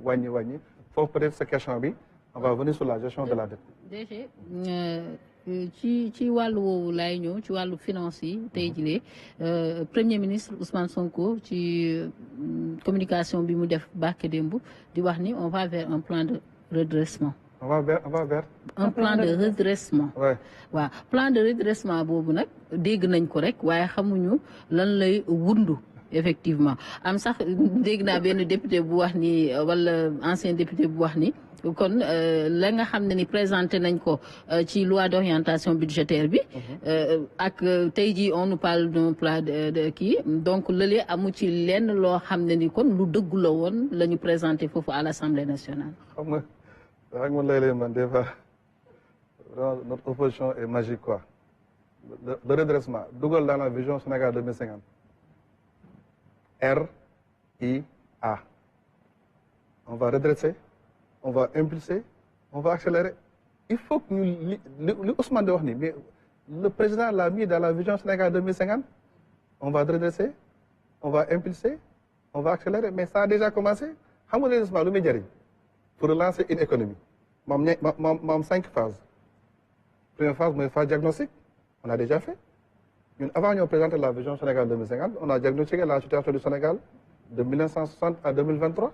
wàññi foofu peut-être cette question bi on va venir sur la gestion de la dette. DG ci wàllu woowu laay ñëw ci wàllu finance yi tey jilee premier ministre Ousmane Sonko ci communication bi mu def barke démb di wax ni on va vers un plan de redressement. on va vers un plan de redressement. waaw plan de redressement boobu nag dégg nañ ko rek waaye xamuñu lan lay wundu effectivement am sax dégg naa benn député bu wax ni wala ancien député bu wax ni kon la nga xam ne ni présenté nañ ko ci loi d'orientation budgétaire bi ak tey jii on nous parle d'un plan de kii donc lële amu ci lenn loo xam ne ni kon lu dëggu la woon la ñu présenté foofu à l'Assemblée nationale. xam nga ak man lay man des fois notre opposition est magique quoi le redressement dugal dans la vision Sénégal 2050 RIA on va redresser, on va impulser, on va accélérer. Il faut que nous, Ousmane de Wahni, mais le président l'a mis dans la vision Sénégal 2050. On va redresser, on va impulser, on va accélérer. Mais ça a déjà commencé. Pour relancer une économie. Il y a 5 phases. Première phase, c'est phase diagnostic. On a déjà fait. Avant de présenter la vision Sénégal 2050, on a diagnostiqué la situation du Sénégal de 1960 à 2023.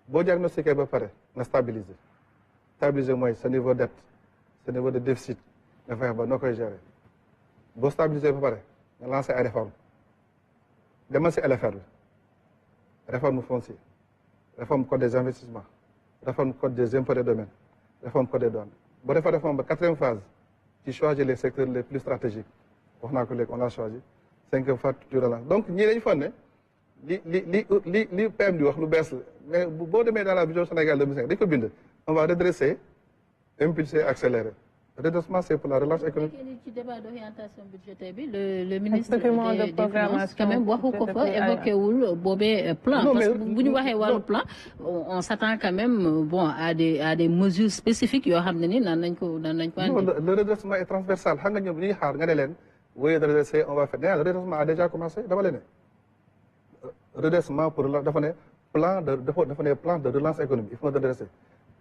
Bon diagnostic est préparé, on a stabilisé. Stabiliser moi, ce niveau de dette, ce niveau de déficit, on va gérer. Bon stabiliser préparé, on a lancé une réforme. Demain c'est LFR. Réforme foncière, réforme code des investissements, réforme code des impôts et domaines, réforme code des douanes. Bon réforme, quatrième phase, qui choisit les secteurs les plus stratégiques. On a choisi. Cinquième phase, tu relances. Donc, nous avons li PM di wax lu bees la mais boo demee dans la vision Sénégal 2005 dañ ko bind on va redresser impulser accélérer redressement c'est pour la relance économique. ci débat d'orientation budgétaire bi le ministre des finances quand même waxu ko fa évoqué wul boobee plan parce que bu ñu waxee wàllu plan on s'attend quand même bon à des mesures spécifiques yoo xam ne ni naan nañ ko le redressement est transversal xam nga ñoom ñuy xaar nga ne leen oui redresser on va faire le redressement a déjà commencé dama leen redressement pour la plan de relance économique il faut redresser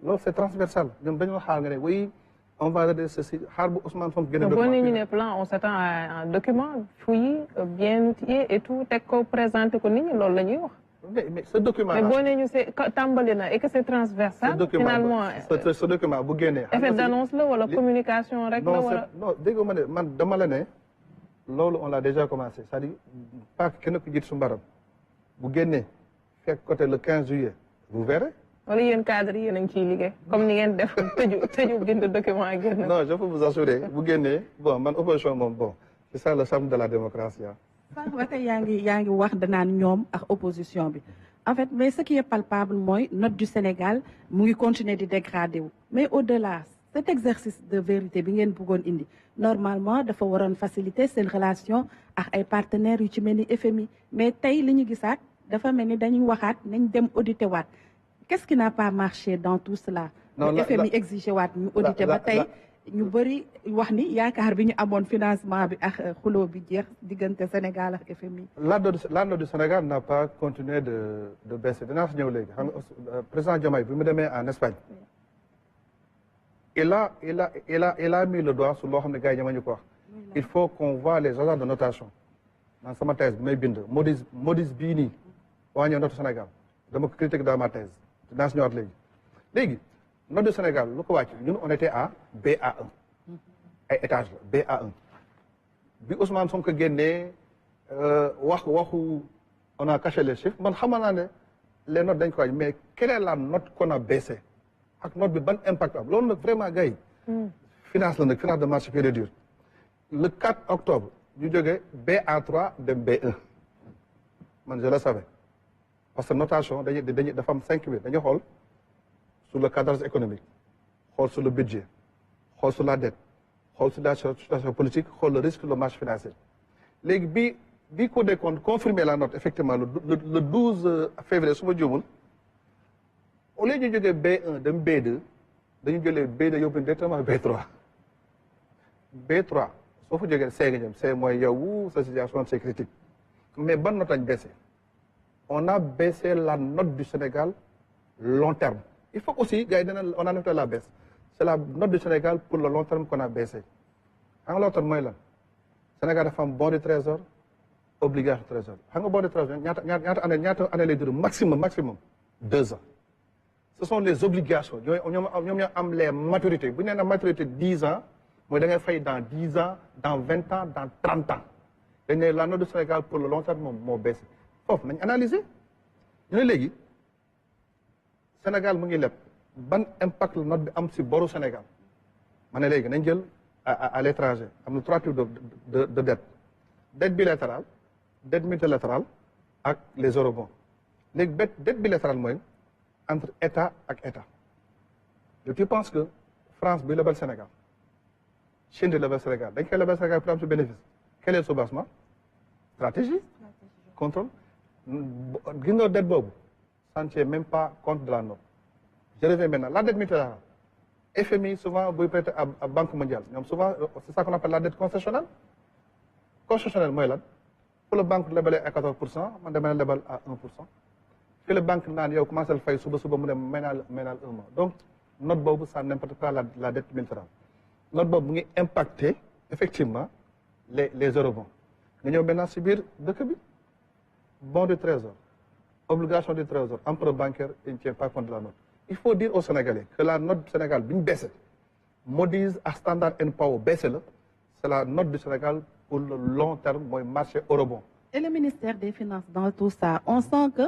loolu c'est transversal ñoom dañoo xaar nga ne oui on va redresser si xaar bu Ousmane Sonko génne document. Bon ñu plan on s'attend à un document fouillé bien outillé et tout teg ko présenté ko nit ñi loolu la ñuy wax. mais ce document mais boo nee ñu c'est tàmbali na et que c'est transversal. finalement ce document bu génnee. effet d'annonce la wala communication rek la wala. non dégg nga ma ne man dama la ne loolu on l'a déjà commencé c'est-à-dire pas kenn ku jiit su mbaram. Vous gagnez, faites côté le 15 juillet, vous verrez. Wala yéen cadre yéen a ngi ciy liggéey comme ni ngeen def tëju bind document yi génn. Non, je peux vous assurer, vous gagnez, bon, man opposition moom bon, c'est ça le charme de la démocratie. sànq ba tey yaa ngi wax danaan ñoom ak opposition bi en fait mais ce qui est palpable mooy note du Sénégal mu ngi continuer di dégrader wu mais au-delà cet exercice de vérité bi ngeen bëggoon indi normalement dafa waroon faciliter seen relation ak ay partenaires yu ci mel ni FMI mais tey li ñu gisaat dafa mel ni dañuy waxaat nañ dem auditer waat qu'est-ce qui n'a pas marché dans tout cela. non FMI exigé waat ñu auditer ba tey ñu bëri wax ni yaakaar bi ñu amoon financement bi ak xuloo bi jeex diggante Sénégal ak FMI. L'ANO du Sénégal n'a pas continué de baisser dinaa si ñëw léegi xam nga président Diomaye bi mu demee en Espagne. Il a mis le doigt sur l'ordre de Gaïa quoi. Il faut qu'on voit les agents de notation. Dans sa thèse, Modis Bini, on a notre Sénégal. Je me critique dans ma thèse. Dans ce Légui, notre Sénégal, nous on était à BA1. Étage BA1. Bi Ousmane Sonko gagné, on a caché les chiffres. Les notes d'un mais quelle est la note qu'on a baissée? Ak note bi ban impact am loolu nag vraiment gars yi finance la nag finance de marché pure et dure le 4 octobre ñu jógee BA3 dem B1 man je le savais parce que notation dañuy dafa am 5 000 dañuy xool sur le cadrage économique xool sur le budget xool sur la dette xool sur la situation politique xool le risque le marché financier léegi bi Cour des comptes confirmer la note effectivement le 12 février su ma juumul au lieu de jógee B1 dem B2 dañu jëlee B2 yóbbu directement B3 B3 soo fa jógee C nga jëm C mooy yow sa situation c'est critique mais ban note lañ baissé on a baissé la note du Sénégal long terme. Il faut aussi, on a noté la baisse. C'est la note du Sénégal pour le long terme qu'on a baissé. En long terme, le Sénégal a fait un bon de trésor, obligation de trésor. Un bon de trésor, il y a année de maximum 2 ans. Ce sont les obligations. Nous avons les maturités. Si vous avez une maturité de 10 ans, vous avez fait dans 10 ans, dans 20 ans, dans 30 ans. La note du Sénégal pour le long terme moo baissé. Foofu nañ analyser ñu ne léegi Sénégal mu ngi leb ban impact la note bi am si boru Sénégal ma ne léegi nañ jël à l'étranger am na 3 types de dette dette bilatérale dette multilatérale ak les eurobonds léegi dette bilatérale mooy entre État ak État et tu penses que France bi lebal Sénégal Chine di lebal Sénégal dañ koy lebal Sénégal pour am si bénéfice quel est le soubassement stratégie contrôle gis nga dette boobu ça ne tient même pas compte de la note. Je reviens maintenant la dette multilatérale FMI souvent buy prêter à Banque mondiale ñoom souvent c'est ça qu'on appelle la dette concessionnelle concessionnelle mooy lan pour la banque lebalee à 14% man damay lebal à 1%. Fi la banque naan yow commencé la fay suba mu dem may naa 1 mois donc note boobu ça n'importe pas la dette multilatérale note boobu mu ngi impacter effectivement les eurobonds. Nga ñëw maintenant si biir dëkk bi bon de trésor obligation de trésor emprunt bancaire il ne tient pas compte de la note. Il faut dire aux Sénégalais que la note du Sénégal bi ñu baissé Moody's à Standard & Poor's baissé la c'est la note du Sénégal pour le long terme mooy marché eurobond. Et le ministère des Finances dans tout ça on sent que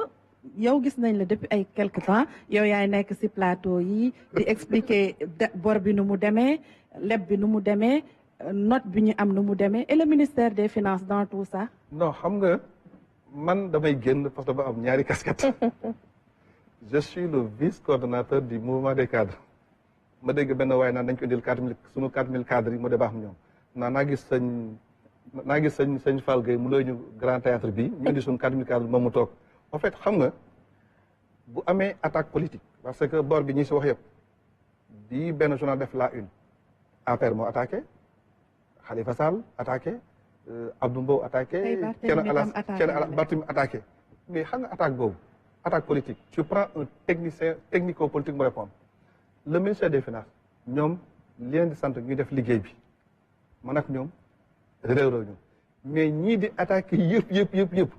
yow gis nañ la depuis ay quelque temps yow yaay nekk ci plateau yi di expliquer bor bi nu mu demee leb bi nu mu demee note bi ñu am nu mu demee et le ministère des Finances dans tout ça. Non xam nga man damay génn parce que dama am ñaari casquette. Je suis le vice-coordonnateur du mouvement des cadres ma dégg benn waaye naan dañ ko indil 4000 sunu 4000 cadres yi mu débat ak ñoom naa gis sëñ Fall Gueye mu lay ñu grand théâtre bi ñu indi sunu 4000 cadres moom mu toog en fait xam nga bu amee attaque politique parce que bor bi ñi si wax yëpp di benn journal def la une APR moo attaqué Khalifa Sall attaqué Abdou Mbow attaqué Barthélémy attaqué mais xam nga attaque boobu attaque politique tu prends un technicien technico-politique mu répondre le ministère des Finances ñoom leen di sant ñuy def liggéey bi man ak ñoom réew ñu mais ñii di attaqué yëpp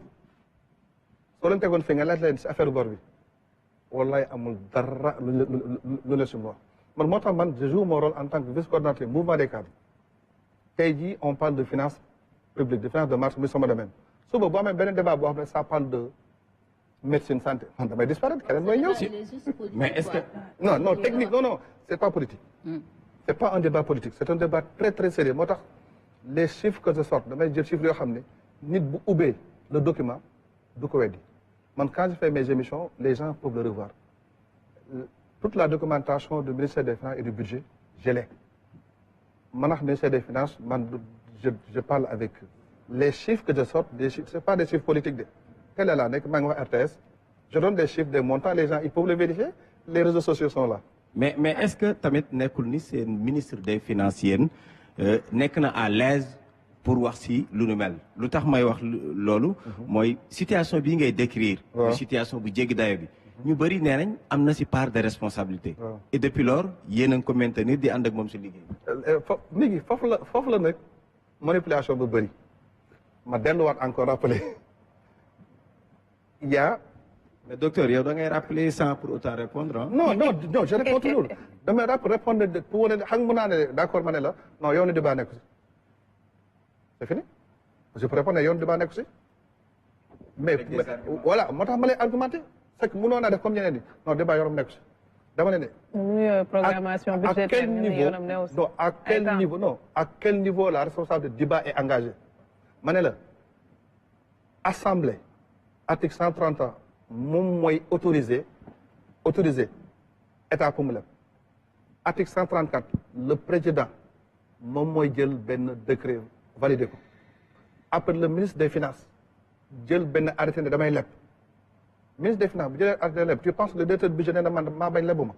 soo leen tegoon fi nga laaj leen si affaire bor bi wallahi amul dara lu ne si wax man moo tax man je joue mon rôle en tant que vice-coordinateur mouvement des cadres tey jii on parle de finance publique de finance de marché muy sama domaine suba boo amee beneen débat boo xam ne ça parle de médecine santé man damay disparaître keneen mooy ñëw. mais est-ce que. non technique non c'est pas politique. C'est pas un débat politique c'est un débat très très sérieux moo tax les chiffres que je sors damay jël chiffres yoo xam ne nit bu ubbee le document du ko weddi man quand je fais mes émissions les gens peuvent le revoir toute la documentation du ministère des Finances et du budget je l'ai man ak ministère des Finances man je parle avec eux les chiffres que je sors des chiffres c'est pas des chiffres politiques de telle est la nekk maa ngi wax RTS je donne des chiffres des montants les gens ils peuvent les vérifier les réseaux sociaux sont là. mais est-ce que tamit nekkul ni seen ministre des Finances yéen nekk na à l'aise pour wax si lu nu mel lu tax may wax loolu. mooy situation bii ngay décrire. situation bu jéggi dayo bi. ñu bëri nee nañ am na si part de responsabilité. et depuis lors yéen a ngi ko maintenir di ànd ak moom si liggéey. léegi foofu la nag manipulation bu bëri ma delluwaat encore rappeler il y a. mais docteur yow da ngay rappeler sans pour autant répondre ah. non je réponds toujours damay répondre pour wane xam nga mën naa ne d'accord ma ne la non yow ni débat nekku si c'est fini je peux répondre yow ni débat nekku si mais voilà moo tax ma lay argumenté c'est que mënoon naa def comme ñeneen ñi non débat yoonam nekku si dama ne ne programmation budgétaire à quel niveau la responsabilité du débat est engagée ma ne la assemblée article 130 ans moom mooy autorisé état pour mu leb article 134 le président moom mooy jël benn décret validé ko après le ministre des Finances jël benn arrêté ne damay leb ministre des Finances bu jëlee arrêté leb tu penses que le directeur du budget nee na man maa bañ lebuma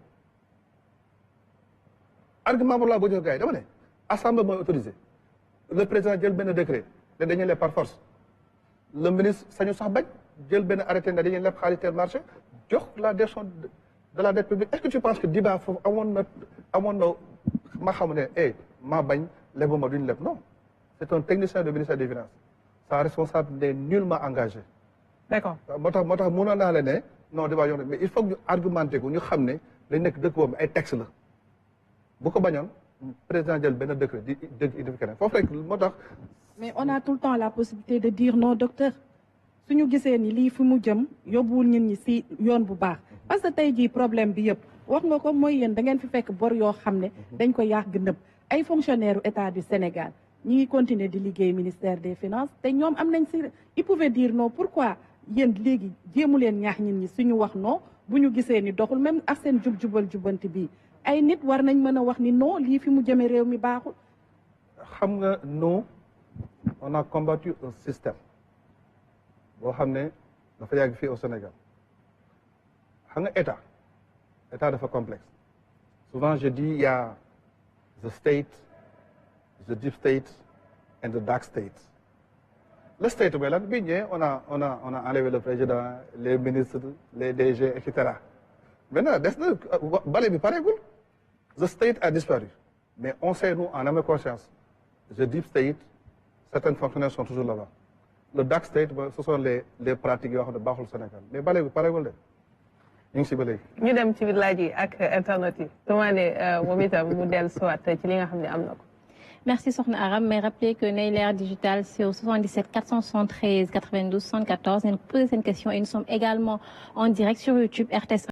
argument boobu laa boo jox gars yi dama ne assemblée mooy autorisé le président jël benn décret ne dañuy leb par force le ministre sañu sax bañ jël benn arrêté nga dañuy leb xaalis tel marché jox la direction de la dette publique est-ce que tu penses que Diba foofu amoon na ma xam ne maa bañ lebuma duñ leb non c'est un technicien du ministère des Finances sa responsable n'est nullement engagé. D'accord. moo tax mënoon naa la ne non Diba yoon mais il faut que ñu argumenté ko ñu xam ne lañ nekk dëkk boobu ay texte la bu ko bañoon président jël benn décret di indi keneen foofu rek moo tax. mais on a tout le temps la possibilité de dire non docteur suñu gisee ni lii fi mu jëm yóbbuwul nit ñi si yoon bu baax parce que tey jii problème bi yëpp wax nga ko mooy yéen da ngeen fi fekk bor yoo xam ne dañ ko yàgg nëb ay fonctionnaires état du Sénégal ñi ngi continuer di liggéey ministère des finances te ñoom am nañ si ils pouvaient dire non pourquoi yéen léegi jéemu leen ñaax nit ñi suñu wax non bu ñu gisee ni doxul même ak seen jubal jubanti bii ay nit war nañ mën a wax ni non lii fi mu jëmee réew mi baaxul. xam nga non on a combattu un système boo xam ne dafa yàgg fii au Sénégal xam nga état dafa complexe souvent je dis il y a the state the deep state and the dark state. Le state mooy lan bi ñëwee on a enlevé le président les ministres les DG et cetera maintenant des na bale bi pareegul. The state a disparu mais on sait nous en âme et conscience the deep state certains fonctionnaires sont toujours là-bas le dark state ce sont les pratiques yoo xam ne baaxul Sénégal mais bale bi pareegul de ñu ngi si ba léegi. ñu dem ci laaj yi ak internet yi Toumane moom itam mu dellu soit ci li nga xam ne am na ko. Merci Sokhna Aram, mais rappelez que Neyler Digital c'est au 77 473 92 74. Vous pouvez poser une question et nous sommes également en direct sur YouTube RTS.